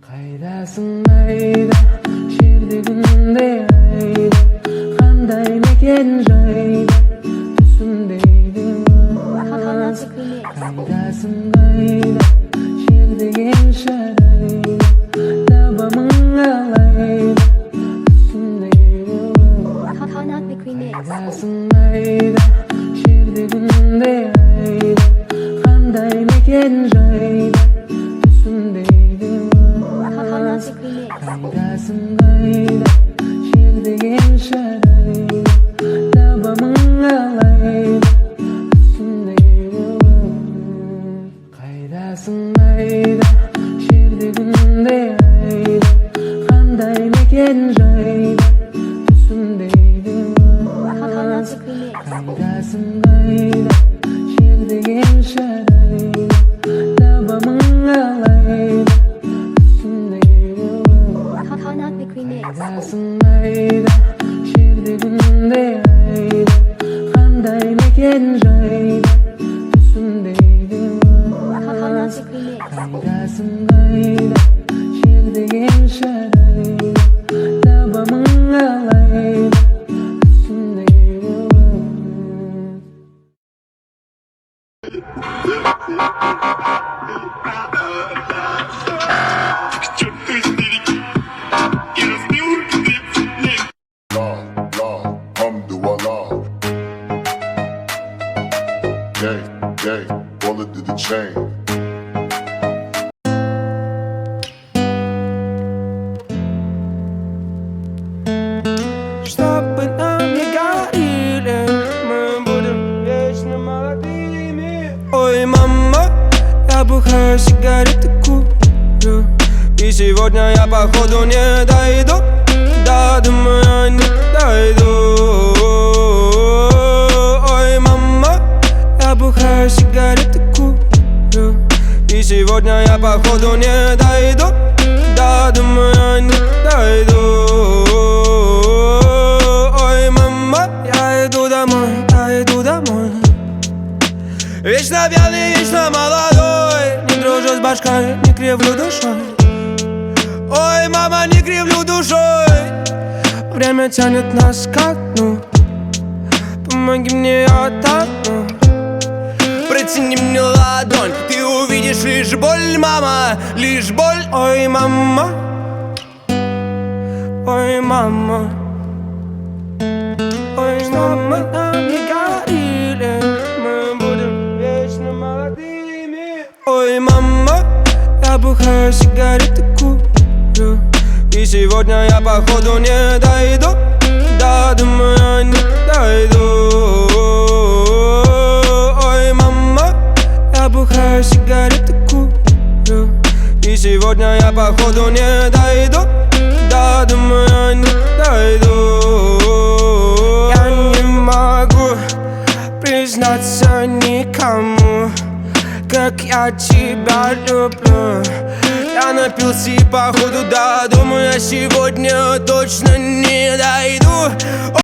Kaydasın ayda, şerde günde ayda, kanday meken jayda, tüsündeydim. Kaydasın ayda, şerde gençayda, tabamın alayda, tüsündeydim. Kaydasın ayda, şerde günde ayda, kanday meken jayda, tüsündeydim. Kaydasın ayda, şerde gençayda, tabamın alayda, tüsündeydim. Kaydasın ayda, şerde günde ayda, kanday meken jayda, tüsündeydim. Kaydasın ayda, şerde gençayda, tabamın alayda, tüsündeydim. Kaydasın ayda, şerde günde ayda, kanday meken jayda, tüsündeydim. Kaydasın ayda, şerde gençayda, tabamın alayda, tüsündeydim. Gang, bullet to the chain. Чтобы нам не горели, мы будем вечно молодыми. Ой, мама, я бухаю, сигареты курю, и сегодня я походу не дойду. Да, думаю, я не дойду. Ой, мама, я бухаю, сигареты курю, и сегодня я походу не дойду. Да, думаю, я не дойду. Ой, мама, я иду домой. Вечно пьяный, вечно молодой, не дружу с башкой, не кривлю душой. Ой, мама, не кривлю душой. Время тянет нас ко дну, помоги мне, я тону. Протяни мне ладонь, ты увидишь лишь боль, мама, лишь боль. Ой, мама, ой, мама, ой, мама, нам не говорили, мы будем вечно молодыми. Ой, мама, я бухаю, сигареты курю, и сегодня я походу не дойду. Да, думаю, я не дойду. Ой, мама, я бухаю, сигареты курю, и сегодня я походу не дойду. Да, думаю, я не дойду. Я не могу признаться никому, как я тебя люблю. Я напился и походу, да, думаю, я сегодня точно не дойду.